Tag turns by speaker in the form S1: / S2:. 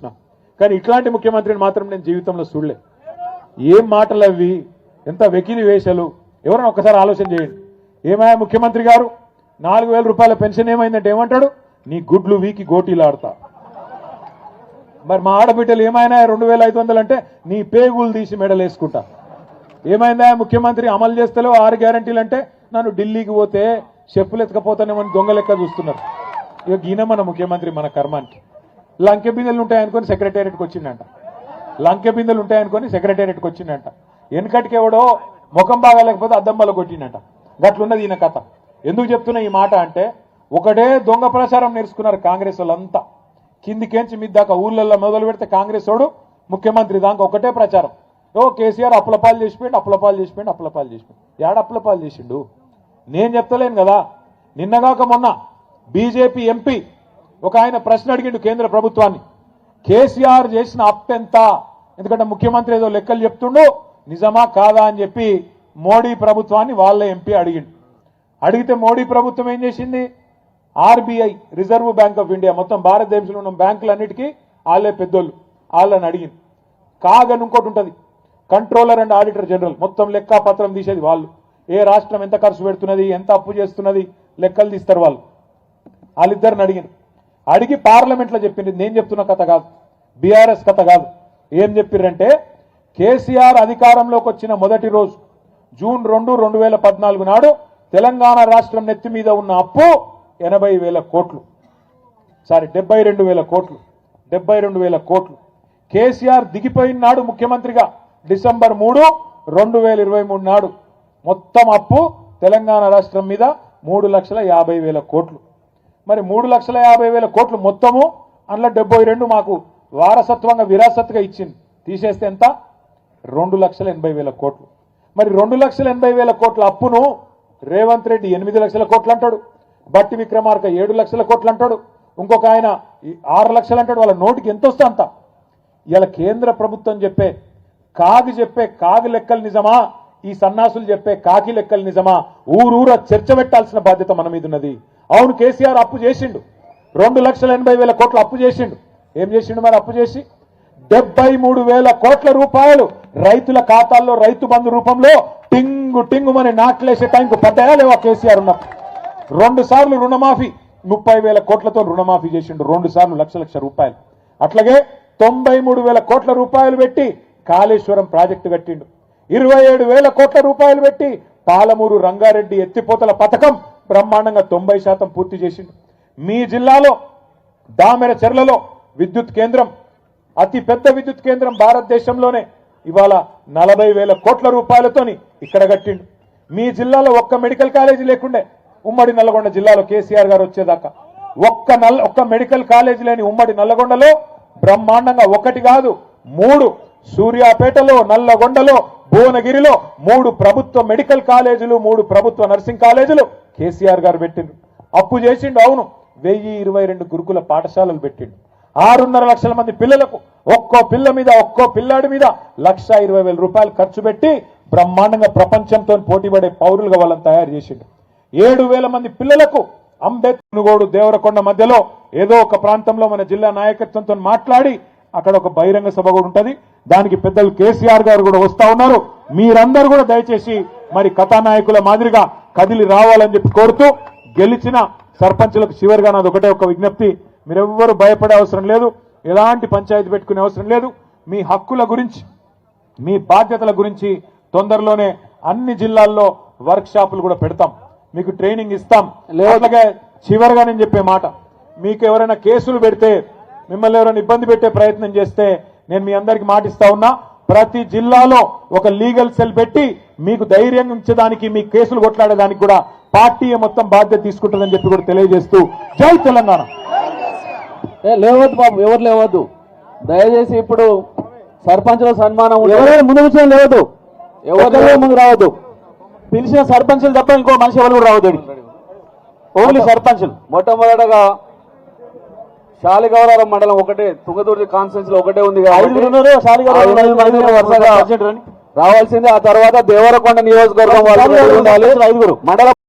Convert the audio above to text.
S1: చూసిన, కానీ ఇట్లాంటి ముఖ్యమంత్రిని మాత్రం నేను జీవితంలో చూడలే. ఏం మాటలు అవి, ఎంత వెకిలి వేషాలు. ఎవరైనా ఒక్కసారి ఆలోచన చేయండి. ఏమయ్యా ముఖ్యమంత్రి గారు 4,000 రూపాయల పెన్షన్ ఏమైందంటే ఏమంటాడు, నీ గుడ్లు వీకి గోటీలు ఆడతా. మరి మా ఆడబిడ్డలు ఏమైనా 2,500 అంటే నీ పేగులు తీసి మెడలు వేసుకుంటా. ఏమైందా ముఖ్యమంత్రి అమలు చేస్తలేవు 6 గ్యారంటీలు అంటే నన్ను ఢిల్లీకి పోతే చెప్పులు ఎత్తుకపోతానేమని దొంగ లెక్క చూస్తున్నారు. ఇక ఈయన మన ముఖ్యమంత్రి మన కర్మానికి. లంకె బిందెలు ఉంటాయనుకొని సెక్రటేరియట్కి వచ్చిందంట. లంకె బిందెలు ఉంటాయనుకొని సెక్రటేరియట్కి వచ్చిందంట. వెనకటికి ఎవడో ముఖం బాగాలేకపోతే అద్దమ్మలో కొట్టిందంట. గట్లున్నది ఈయన కథ. ఎందుకు చెప్తున్నా ఈ మాట అంటే, ఒకటే దొంగ ప్రచారం నేర్చుకున్నారు కాంగ్రెస్ వాళ్ళంతా. కిందికేంచి మీద దాకా ఊళ్ళల్లో మొదలు పెడితే కాంగ్రెస్ వాడు ముఖ్యమంత్రి దాకా ఒకటే ప్రచారం. ఓ కేసీఆర్ అప్పులపాలు చేసిపోయిండు, అప్పులపాలు చేసిపోయిండు, అప్పులపాలు చేసిపోయిండు. ఏడ అప్పులపాలు చేసిండు నేను చెప్తలేను కదా. నిన్నగాక మొన్న బీజేపీ ఎంపీ ఒక ఆయన ప్రశ్న అడిగిండు కేంద్ర ప్రభుత్వాన్ని, కేసీఆర్ చేసిన అప్పు ఎంత? ఎందుకంటే ముఖ్యమంత్రి ఏదో లెక్కలు చెప్తుండు, నిజమా కాదా అని చెప్పి మోడీ ప్రభుత్వాన్ని వాళ్ళ ఎంపీ అడిగిండు. అడిగితే మోడీ ప్రభుత్వం ఏం చేసింది, RBI reserve bank of India మొత్తం భారతదేశంలో ఉన్న బ్యాంకులన్నిటికీ వాళ్ళే పెద్దోళ్ళు, వాళ్ళని అడిగింది. కాగని ఇంకోటి ఉంటుంది, కంట్రోలర్ అండ్ ఆడిటర్ జనరల్, మొత్తం లెక్క పత్రం తీసేది వాళ్ళు. ఏ రాష్ట్రం ఎంత ఖర్చు పెడుతున్నది, ఎంత అప్పు చేస్తున్నది లెక్కలు తీస్తారు వాళ్ళు. వాళ్ళిద్దరిని అడిగింది. అడిగి పార్లమెంట్లో చెప్పింది. నేను చెప్తున్న కథ కాదు, బీఆర్ఎస్ కథ కాదు. ఏం చెప్పిర్రంటే, కేసీఆర్ అధికారంలోకి వచ్చిన మొదటి రోజు జూన్ 2, 2014 నాడు తెలంగాణ రాష్ట్రం నెత్తి మీద ఉన్న అప్పు 80,000 కోట్లు. సారీ 72,000 కోట్లు. 72,000 కోట్లు. కేసీఆర్ దిగిపోయిన నాడు ముఖ్యమంత్రిగా డిసెంబర్ 3, 2023 నాడు మొత్తం అప్పు తెలంగాణ రాష్ట్రం మీద 3,50,000 కోట్లు. మరి 3,50,000 కోట్లు మొత్తము, అందులో 72 మాకు వారసత్వంగా విరాసత్తుగా ఇచ్చింది. తీసేస్తే ఎంత? 2,80,000 కోట్లు. మరి 2,80,000 కోట్ల అప్పును రేవంత్ రెడ్డి 8 లక్షల కోట్లు అంటాడు, బట్టి విక్రమార్క 7 లక్షల కోట్లు అంటాడు, ఇంకొక ఆయన 6 లక్షలు అంటాడు. వాళ్ళ నోటికి ఎంత వస్తే అంత. ఇలా కేంద్ర ప్రభుత్వం చెప్పే కాగి లెక్కలు నిజమా, ఈ సన్నాసులు చెప్పే కాకి లెక్కలు నిజమా, ఊరూర చర్చ పెట్టాల్సిన బాధ్యత మన మీద ఉన్నది. అవును కేసీఆర్ అప్పు చేసిండు, 2,80,000 కోట్ల అప్పు చేసిండు. ఏం చేసిండు మరి అప్పు చేసి? 73,000 కోట్ల రూపాయలు రైతుల ఖాతాల్లో రైతు బంధు రూపంలో టింగు టింగు మన నాట్లేసే టైంకు పడ్డాయా లేవా కేసీఆర్ ఉన్నప్పుడు? 2 సార్లు రుణమాఫీ, 30,000 కోట్లతో రుణమాఫీ చేసిండు. 2 సార్లు లక్ష రూపాయలు. అట్లాగే 93,000 కోట్ల రూపాయలు పెట్టి కాళేశ్వరం ప్రాజెక్టు కట్టిండు. 27,000 కోట్ల రూపాయలు పెట్టి పాలమూరు రంగారెడ్డి ఎత్తిపోతల పథకం బ్రహ్మాండంగా 90% పూర్తి చేసిండు. మీ జిల్లాలో దామెర చెర్లలో విద్యుత్ కేంద్రం, అతి పెద్ద విద్యుత్ కేంద్రం భారతదేశంలోనే, ఇవాళ 40,000 కోట్ల రూపాయలతోని ఇక్కడ కట్టిండు. మీ జిల్లాలో ఒక్క మెడికల్ కాలేజీ లేకుండే, ఉమ్మడి నల్లగొండ జిల్లాలో కేసీఆర్ గారు వచ్చేదాకా ఒక్క మెడికల్ కాలేజీ లేని ఉమ్మడి నల్లగొండలో బ్రహ్మాండంగా 1 కాదు 3, సూర్యాపేటలో, నల్లగొండలో, భువనగిరిలో 3 ప్రభుత్వ మెడికల్ కాలేజీలు, 3 ప్రభుత్వ నర్సింగ్ కాలేజీలు కేసీఆర్ గారు పెట్టిండు. అప్పు చేసిండు. అవును 1,022 గురుకుల పాఠశాలలు పెట్టిండు. 6.5 లక్షల మంది పిల్లలకు ఒక్కో పిల్ల మీద ఒక్కో పిల్లాడి మీద 1,20,000 రూపాయలు ఖర్చు పెట్టి బ్రహ్మాండంగా ప్రపంచంతో పోటీపడే పౌరులుగా వాళ్ళని తయారు చేసిండు. 7,000 మంది పిల్లలకు అంబేద్కర్ దేవరకొండ మధ్యలో ఏదో ఒక ప్రాంతంలో మన జిల్లా నాయకత్వంతో మాట్లాడి అక్కడ ఒక బహిరంగ సభ కూడా ఉంటుంది. దానికి పెద్దలు కేసీఆర్ గారు కూడా వస్తా ఉన్నారు. మీరందరూ కూడా దయచేసి మరి కథానాయకుల మాదిరిగా కదిలి రావాలని చెప్పి కోరుతూ, గెలిచిన సర్పంచులకు చివరిగా నాది ఒకటే ఒక విజ్ఞప్తి, మీరెవ్వరూ భయపడే అవసరం లేదు, ఎలాంటి పంచాయతీ పెట్టుకునే అవసరం లేదు. మీ హక్కుల గురించి, మీ బాధ్యతల గురించి తొందరలోనే అన్ని జిల్లాల్లో వర్క్ షాపులు కూడా పెడతాం, మీకు ట్రైనింగ్ ఇస్తాం. లేవట్లాగే చివరిగా నేను చెప్పే మాట, మీకు ఎవరైనా కేసులు పెడితే, మిమ్మల్ని ఎవరైనా ఇబ్బంది పెట్టే ప్రయత్నం చేస్తే నేను మీ అందరికి మాటిస్తా ఉన్నా, ప్రతి జిల్లాలో ఒక లీగల్ సెల్ పెట్టి మీకు ధైర్యం ఉంచడానికి, మీ కేసులు కొట్లాడేదానికి కూడా పార్టీ మొత్తం బాధ్యత తీసుకుంటుందని చెప్పి కూడా తెలియజేస్తూ, జై తెలంగాణ.
S2: లేవద్దు బాబు, ఎవరు లేవద్దు దయచేసి. ఇప్పుడు సర్పంచుల సన్మానం, ఎవరైనా ముందు కూర్చొని లేవద్దు, ఎవరు ముందు రావద్దు. పిలిచిన సర్పంచులు తప్ప ఇంకో మనిషి ఎవరు కూడా రావద్దు, ఓన్లీ సర్పంచులు. మొట్టమొదటగా శాలిగౌరవం మండలం ఒకటే, తుంగతుర్తి కాన్స్టిట్యూన్సీ లో ఒకటే ఉంది. వరుసగా రావాల్సిందే. ఆ తర్వాత దేవరకొండ నియోజకవర్గం వాళ్ళు 5 మండలం